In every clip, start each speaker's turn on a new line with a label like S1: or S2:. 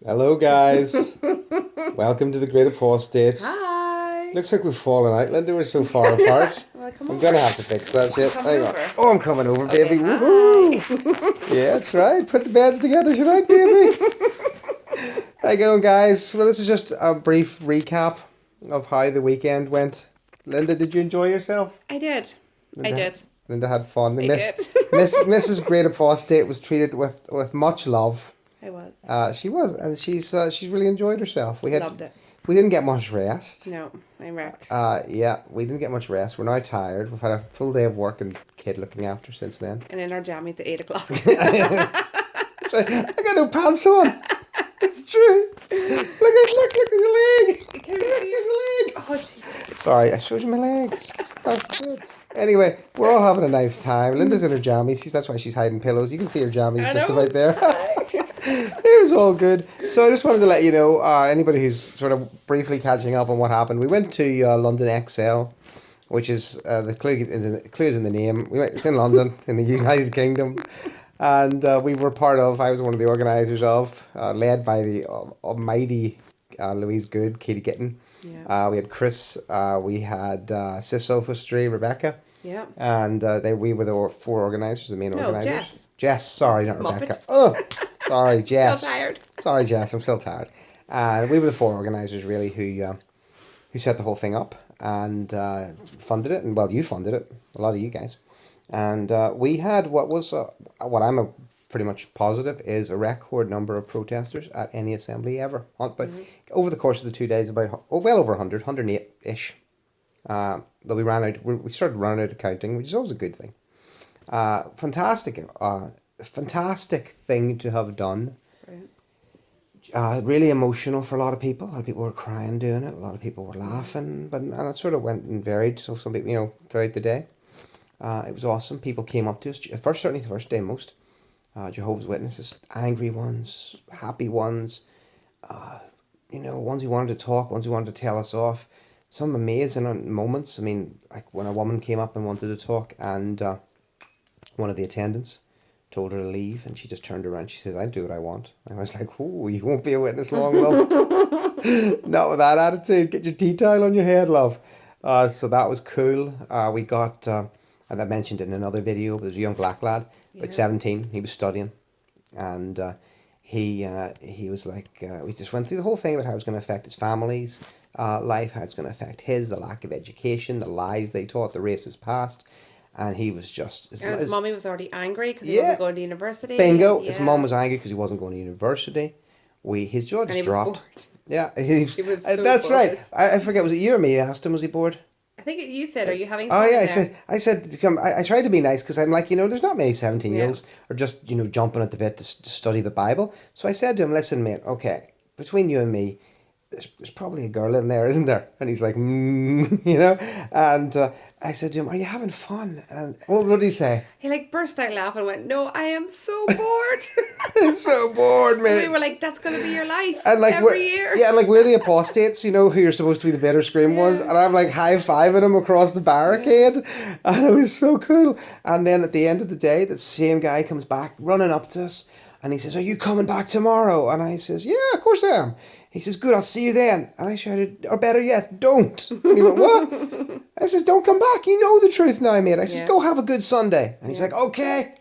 S1: Hello, guys. Welcome to the Great Apostate.
S2: Hi.
S1: Looks like we've fallen out, Lynda. We're so far apart.
S2: Well, come
S1: I'm
S2: over.
S1: gonna have to fix that shit.
S2: Come
S1: Hang on.
S2: over.
S1: Oh, I'm coming over, baby.
S2: Okay,
S1: Woohoo! Yeah, that's right. Put the beds together tonight, baby. How you going, guys? Well, this is just a brief recap of how the weekend went. Lynda, did you enjoy yourself?
S2: I did. I
S1: Lynda,
S2: did.
S1: Lynda had fun.
S2: I did.
S1: Mrs. Great Apostate was treated with much love.
S2: I was.
S1: She was, and she's really enjoyed herself.
S2: Loved it.
S1: We didn't get much rest.
S2: No, I'm wrecked.
S1: Yeah, we didn't get much rest. We're now tired. We've had a full day of work and kid looking after since then.
S2: And in our jammies at 8 o'clock.
S1: So I got no pants on. It's true. Look at your leg. Look at your leg.
S2: Oh, jeez.
S1: Sorry, I showed you my legs. It's not good. Anyway, we're all having a nice time. Linda's in her jammies. That's why she's hiding pillows. You can see her jammies just about there. It was all good. So I just wanted to let you know, anybody who's sort of briefly catching up on what happened. We went to London XL, which is the clues in the name. It's in London, in the United Kingdom. And we were I was one of the organisers of, led by the almighty Louise Good, Katie Gittin.
S2: Yeah.
S1: We had Chris, we had Sis Sophistry, Rebecca.
S2: Yeah.
S1: And we were the four organisers, the main organisers. Jess, sorry, not
S2: Muppet.
S1: Rebecca. Oh, sorry, Jess.
S2: Still tired.
S1: Sorry, Jess, I'm still tired. And we were the four organisers, really, who set the whole thing up and funded it. And, well, you funded it, a lot of you guys. And we had what I'm pretty much positive is a record number of protesters at any assembly ever. But over the course of the 2 days, well over 100, 108-ish. That we started running out of counting, which is always a good thing. Fantastic thing to have done.
S2: Right.
S1: Really emotional for a lot of people. A lot of people were crying doing it. A lot of people were laughing, and it sort of went and varied. So some people, throughout the day, it was awesome. People came up to us. Certainly the first day, most Jehovah's Witnesses, angry ones, happy ones, ones who wanted to talk, ones who wanted to tell us off. Some amazing moments. I mean, like when a woman came up and wanted to talk, and one of the attendants told her to leave, and she just turned around. She says, "I'll do what I want." And I was like, "Oh, you won't be a witness long, love." Not with that attitude. Get your tea towel on your head, love. So that was cool. We got, and I mentioned it in another video, but there's a young black lad, about 17. He was studying, and he was like, we just went through the whole thing about how it's going to affect his family's life, how it's going to affect the lack of education, the lies they taught, the racist past. And he was just...
S2: And his mummy was already angry because he wasn't going to university.
S1: Bingo.
S2: Yeah.
S1: His mum was angry because he wasn't going to university. His jaw just dropped.
S2: Bored.
S1: Yeah.
S2: He was so
S1: that's
S2: bored.
S1: right. I forget, was it you or me? I asked him, was he bored?
S2: I think you said, are you having
S1: Oh
S2: fun
S1: yeah,
S2: there?
S1: I said to come. I tried to be nice because I'm like, there's not many 17-year-olds are just jumping at the bit to study the Bible. So I said to him, listen, mate, okay, between you and me, there's probably a girl in there, isn't there? And he's like, And I said to him, are you having fun? And what did he say?
S2: He burst out laughing and went, no, I am so bored.
S1: So bored, mate.
S2: And we were like, that's going to be your life
S1: and
S2: every year.
S1: Yeah, and we're the apostates, who you're supposed to be the bitter scream ones. And I'm like high-fiving him across the barricade. And it was so cool. And then at the end of the day, the same guy comes back running up to us. And he says, are you coming back tomorrow? And I says, yeah, of course I am. He says, good, I'll see you then. And I shouted, or better yet, don't. And he went, what? I says, don't come back. You know the truth now, mate. I says, go have a good Sunday. And he's like, okay.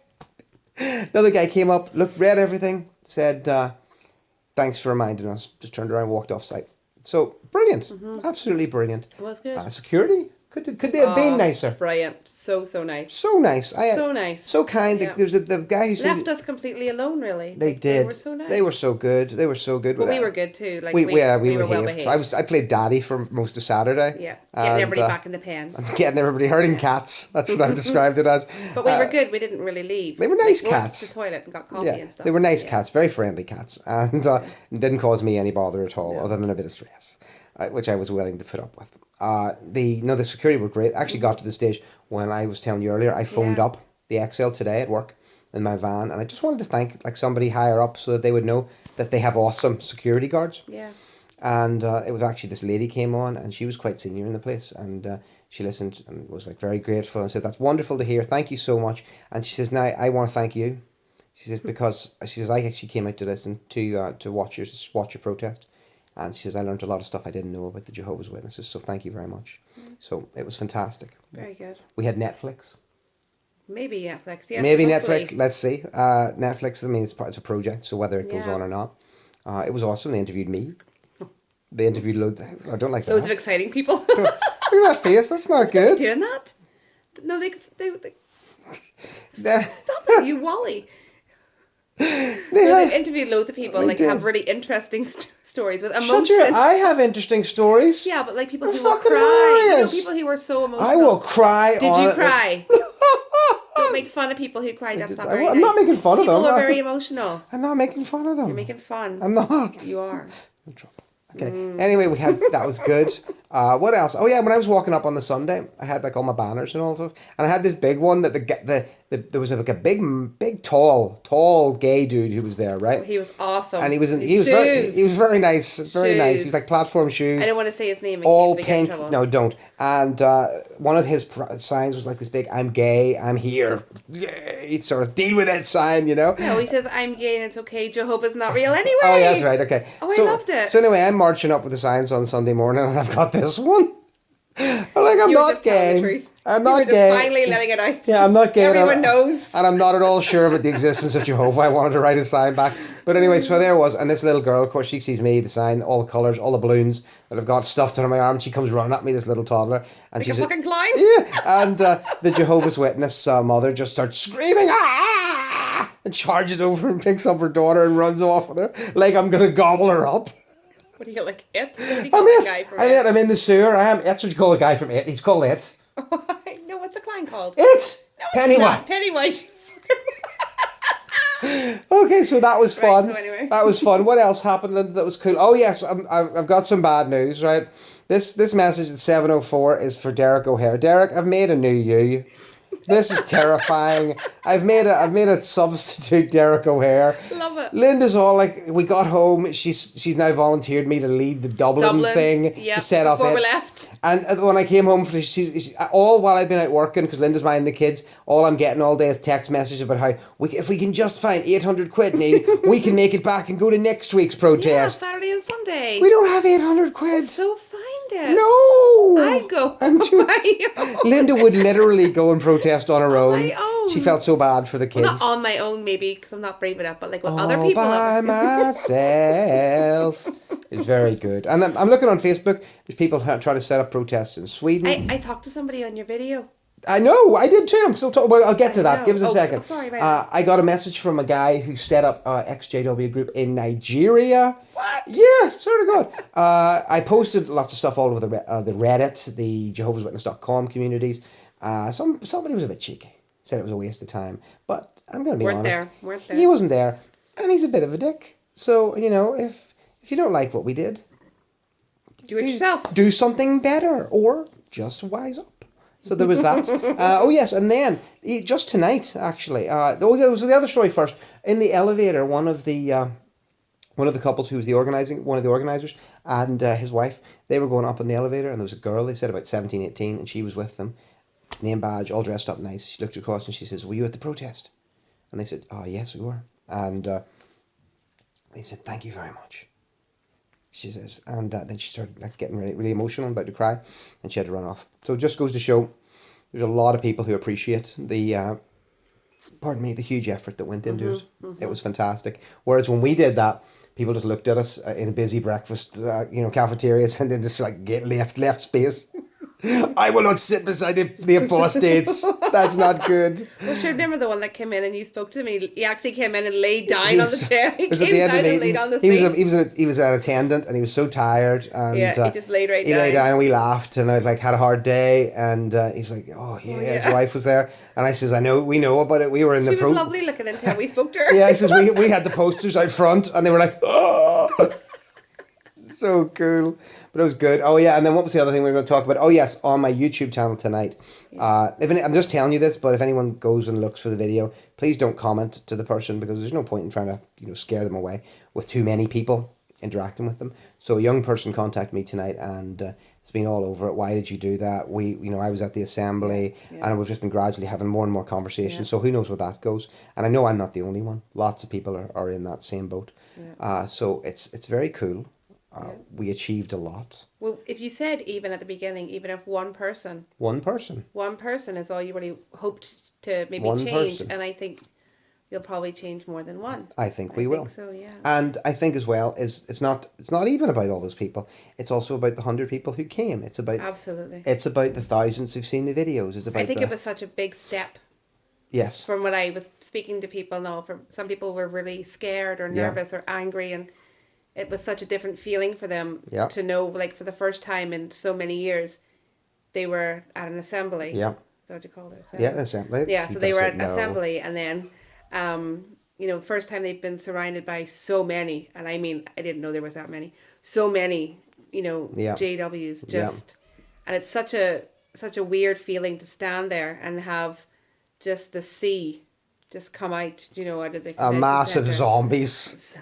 S1: Another guy came up, read everything, said, thanks for reminding us. Just turned around and walked off site. So, brilliant. Absolutely brilliant.
S2: It was good.
S1: Security? Could they have been nicer?
S2: Brilliant. So nice.
S1: So nice.
S2: So nice.
S1: So kind.
S2: Yeah.
S1: There's the guy who
S2: left us completely alone, really.
S1: They did.
S2: They were so nice.
S1: They were so good. They were so good.
S2: But we were good too. We were well behaved.
S1: I played daddy for most of Saturday.
S2: Yeah. Getting everybody back in the pen.
S1: Getting everybody herding cats. That's what I've described it as.
S2: But we were good. We didn't really leave.
S1: They were nice
S2: we went
S1: cats.
S2: to the toilet and got coffee and stuff.
S1: They were nice cats. Very friendly cats. And didn't cause me any bother at all, other than a bit of stress, which I was willing to put up with. The security were great. I actually got to the stage when I was telling you earlier, I phoned up the XL today at work in my van, and I just wanted to thank somebody higher up so that they would know that they have awesome security guards.
S2: Yeah.
S1: And it was actually this lady came on, and she was quite senior in the place, and she listened and was very grateful and said, that's wonderful to hear, thank you so much. And she says, now I want to thank you She says, because she says, I actually came out to listen to watch your protest. And she says, I learned a lot of stuff I didn't know about the Jehovah's Witnesses, so thank you very much. So it was fantastic.
S2: Very good.
S1: We had Netflix.
S2: Maybe Netflix. Yes,
S1: Maybe
S2: hopefully.
S1: Netflix, let's see. Netflix, I mean, it's a project, so whether it goes on or not. It was awesome. They interviewed me. They interviewed loads. I don't like that.
S2: Loads of exciting people.
S1: Look at that face. That's not good.
S2: Doing that? No, they stop it, you Wally. They've interviewed loads of people, like, have really interesting stories with emotion.
S1: I have interesting stories.
S2: Yeah, but like people
S1: They're
S2: who will
S1: fucking
S2: cry.
S1: hilarious.
S2: People who are so emotional.
S1: I will cry.
S2: Did you cry? Don't make fun of people who cry. That's not very nice.
S1: I'm not making fun of them.
S2: People are very emotional.
S1: I'm not making fun of them.
S2: You're making fun.
S1: I'm not.
S2: You are.
S1: No trouble. Okay. Anyway, that was good. What else? Oh yeah, when I was walking up on the Sunday, I had like all my banners and all stuff, and I had this big one that there was like a big tall gay dude who was there, right?
S2: He was awesome.
S1: And he was very nice, very nice. He was like platform shoes.
S2: I don't want to say his name.
S1: All pink. No, don't. And one of his signs was like this big, "I'm gay, I'm here." Yay! Sort of deal with that sign, you know.
S2: No, he says, "I'm gay and it's okay. Jehovah's not real anyway."
S1: Oh yeah, that's right. Okay.
S2: Oh, I loved it.
S1: So anyway, I'm marching up with the signs on Sunday morning, and I've got this one. I'm not gay. I'm not gay.
S2: Finally letting it out.
S1: Yeah, I'm not gay.
S2: Everyone knows.
S1: And I'm not at all sure about the existence of Jehovah. I wanted to write a sign back. But anyway, so there it was. And this little girl, of course, she sees me, the sign, all the colours, all the balloons that I've got stuffed under my arm. She comes running at me, this little toddler. And
S2: Like
S1: she's
S2: a fucking clown?
S1: Yeah. And the Jehovah's Witness mother just starts screaming, "Ah!" and charges over and picks up her daughter and runs off with her like I'm going to gobble her up.
S2: What do you like, it? What do you call that guy from it?
S1: I'm in the sewer. That's what you call a guy from It. He's called It.
S2: No, what's the clown called?
S1: It!
S2: No,
S1: Pennywise.
S2: Pennywise.
S1: Okay, so that was fun.
S2: Right, so anyway.
S1: That was fun. What else happened that was cool? Oh yes, I've got some bad news, right? This message at 7:04 is for Derek O'Hare. Derek, I've made a new you. This is terrifying. I've made a substitute Derek O'Hare.
S2: Love it.
S1: Lynda's all like, we got home. She's now volunteered me to lead the Dublin thing to set up
S2: before
S1: it.
S2: we left.
S1: And when I came home, she's all while I've been out working because Lynda's minding the kids. All I'm getting all day is text messages about how if we can just find 800 quid, Neil, we can make it back and go to next week's protest.
S2: Yeah, Saturday and Sunday.
S1: We don't have 800 quid.
S2: So find it.
S1: No,
S2: I'd go.
S1: I'm too.
S2: My own.
S1: Linda would literally go and protest on her own.
S2: my own.
S1: She felt so bad for the kids.
S2: Well, not on my own, maybe, because I'm not brave enough, but like with
S1: All
S2: other people.
S1: by myself. It's very good. And I'm looking on Facebook. There's people trying to set up protests in Sweden.
S2: I talked to somebody on your video.
S1: I know, I did too. I'm still talking. Well, I'll get to that.
S2: know.
S1: Give us a
S2: Oh,
S1: second.
S2: sorry, right.
S1: I got a message from a guy who set up a XJW group in Nigeria.
S2: What?
S1: Yeah, sort of good. I posted lots of stuff all over the Reddit, the JehovahsWitness.com communities. Somebody was a bit cheeky. Said it was a waste of time. But I'm going to be honest.
S2: Weren't there.
S1: He wasn't there. And he's a bit of a dick. So, if you don't like what we did,
S2: Do it yourself.
S1: do something better or just wise up. So there was that. Oh yes, and then just tonight actually. There was the other story first. In the elevator, one of the couples who was one of the organisers, and his wife, they were going up in the elevator, and there was a girl. They said about 17, 18, and she was with them, name badge, all dressed up nice. She looked across and she says, "Were you at the protest?" And they said, "Oh yes, we were." And they said, "Thank you very much." She says, and then she started like getting really emotional, about to cry, and she had to run off. So it just goes to show, there's a lot of people who appreciate the huge effort that went into it. Mm-hmm. It was fantastic. Whereas when we did that, people just looked at us in a busy breakfast, cafeterias, and then just like get left space. I will not sit beside the apostates. That's not good.
S2: Well, sure, remember the one that came in and you spoke to him? He actually came in and laid down on the chair. He
S1: was at
S2: came
S1: the end
S2: down
S1: of the
S2: and laid
S1: meeting.
S2: on the
S1: He was an attendant and he was so tired. And,
S2: yeah, he just laid right down.
S1: He laid down and we laughed and I had a hard day and he's like, oh yeah, his wife was there. And I says, we know about it. We were in
S2: she was lovely looking until we spoke to her.
S1: Yeah, he says, we had the posters out front and they were like, oh, so cool. But it was good. Oh yeah, and then what was the other thing we were going to talk about? Oh yes, on my YouTube channel tonight. I'm just telling you this, but if anyone goes and looks for the video, please don't comment to the person because there's no point in trying to scare them away with too many people interacting with them. So a young person contacted me tonight and It's been all over it. Why did you do that? I was at the assembly, and we've just been gradually having more and more conversations.
S2: Yeah.
S1: So who knows where that goes? And I know I'm not the only one. Lots of people are in that same boat.
S2: Yeah.
S1: So it's very cool. We achieved a lot.
S2: Well, if you said even at the beginning, even if one person is all you really hoped to maybe
S1: One
S2: change,
S1: person.
S2: and I think you'll probably change more than one.
S1: I think we will.
S2: So yeah.
S1: And I think as well it's not even about all those people. It's also about the 100 people who came. It's about
S2: Absolutely.
S1: It's about the thousands who've seen the videos. It's about
S2: I think it was such a big step.
S1: Yes.
S2: From when I was speaking to people now, for some people were really scared or nervous or angry, and it was such a different feeling for them to know, like, for the first time in so many years, they were at an assembly.
S1: Yeah.
S2: Is that what you call it?
S1: Yeah, assembly.
S2: Yeah, so they were at assembly, and then, first time they've been surrounded by so many, and I mean, I didn't know there was that many, so many, JWs just, and it's such a weird feeling to stand there and have just the sea just come out, out of the
S1: a massive
S2: center.
S1: zombies.
S2: So,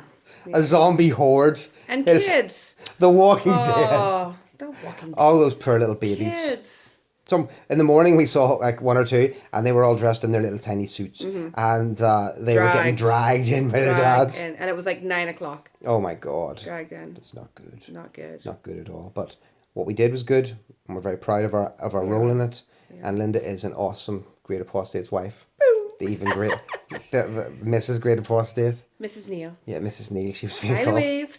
S1: A zombie horde.
S2: and kids.
S1: The Walking Dead.
S2: Oh, the Walking Dead.
S1: All those poor little babies.
S2: Kids.
S1: So in the morning we saw like one or two, and they were all dressed in their little tiny suits, and they were getting dragged in by their dads.
S2: And it was like 9:00.
S1: Oh my God.
S2: Dragged in.
S1: That's not good.
S2: Not good.
S1: Not good at all. But what we did was good, and we're very proud of our role in it. Yeah. And Lynda is an awesome Great Apostate's wife. The even great, the Mrs. Great Apostate.
S2: Mrs. Neal.
S1: Yeah, Mrs. Neal. She was being
S2: Hi,
S1: called.
S2: Louise.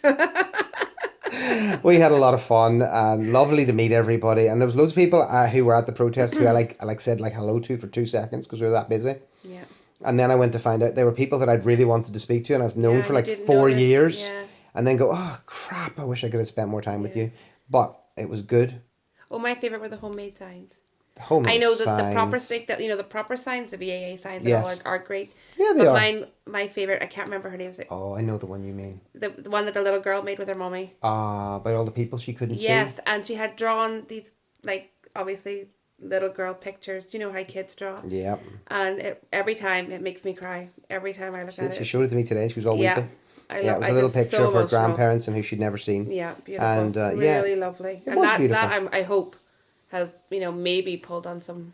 S1: We had a lot of fun and lovely to meet everybody. And there was loads of people who were at the protest who I said hello to for 2 seconds because we were that busy.
S2: Yeah.
S1: And then I went to find out they were people that I'd really wanted to speak to and I've known for like 4
S2: notice.
S1: years.
S2: Yeah.
S1: And then go, oh crap! I wish I could have spent more time with you. But it was good.
S2: Oh, my favorite were the homemade signs.
S1: Homemade
S2: I know that
S1: signs.
S2: the proper stick, that the proper signs, the VAA signs,
S1: Yes.
S2: and all are great.
S1: Yeah, they
S2: are. My favorite, I can't remember her name.
S1: Oh, I know the one you mean.
S2: The one that the little girl made with her mommy.
S1: About all the people she couldn't see.
S2: Yes, and she had drawn these, like, obviously little girl pictures. Do you know how kids draw?
S1: Yeah.
S2: And every time it makes me cry. Every time I look at it.
S1: She showed it to me today. She was all weeping.
S2: It
S1: was a little picture of her grandparents and who she'd never seen.
S2: Yeah, beautiful.
S1: And
S2: really lovely.
S1: It was beautiful.
S2: That I hope has maybe pulled on some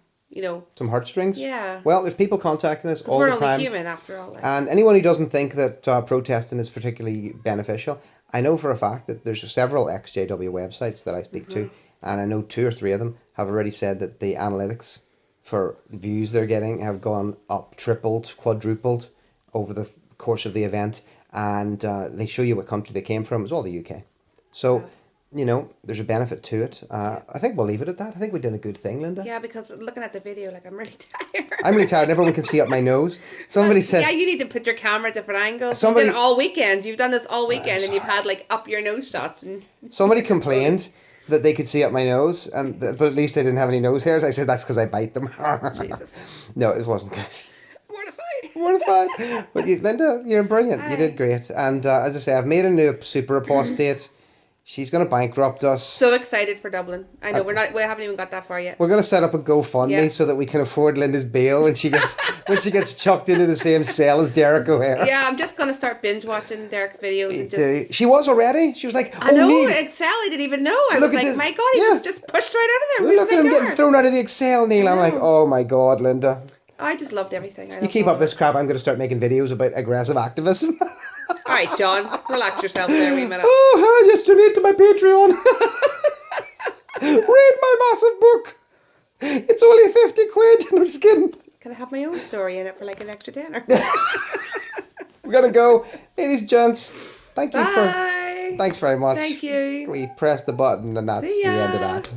S1: some heartstrings.
S2: Yeah.
S1: Well, there's people contacting us all the time.
S2: We're only human after all.
S1: And anyone who doesn't think that protesting is particularly beneficial, I know for a fact that there's several ex-JW websites that I speak to, and I know 2 or 3 of them have already said that the analytics for the views they're getting have gone up, tripled, quadrupled over the course of the event, and they show you what country they came from. It was all the UK. So, there's a benefit to it. I think we'll leave it at that. I think we did a good thing, Lynda.
S2: Yeah, because looking at the video, I'm really tired.
S1: I'm really tired and everyone can see up my nose. Somebody said...
S2: Yeah, you need to put your camera at different angles.
S1: Somebody...
S2: You've done it all weekend. You've done this all weekend and you've had up your nose shots. And
S1: somebody complained that they could see up my nose, but at least they didn't have any nose hairs. I said, that's because I bite them.
S2: Jesus.
S1: No, it wasn't good.
S2: Mortified.
S1: But Lynda, you're brilliant. You did great. And as I say, I've made a new super apostate. She's going to bankrupt us.
S2: So excited for Dublin. I know we haven't even got that far yet.
S1: We're going to set up a GoFundMe so that we can afford Lynda's bail when she gets chucked into the same cell as Derek O'Hare.
S2: Yeah, I'm just going to start binge watching Derek's videos.
S1: She was already. She was like,
S2: I know, Sally didn't even know. I was like, this. My God, he was just pushed right out of there.
S1: Look at him getting thrown out of the Excel, Neil. I'm like, oh my God, Lynda.
S2: I just loved everything.
S1: You keep up this crap, I'm going to start making videos about aggressive activism.
S2: All right, John, relax yourself there a wee minute.
S1: Oh, just donate to my Patreon. Read my massive book. It's only 50 quid. I'm just kidding.
S2: Can I have my own story in it for an extra tenner?
S1: We're going to go. Ladies and gents, thanks very much.
S2: Thank you.
S1: We press the button and that's the end of that.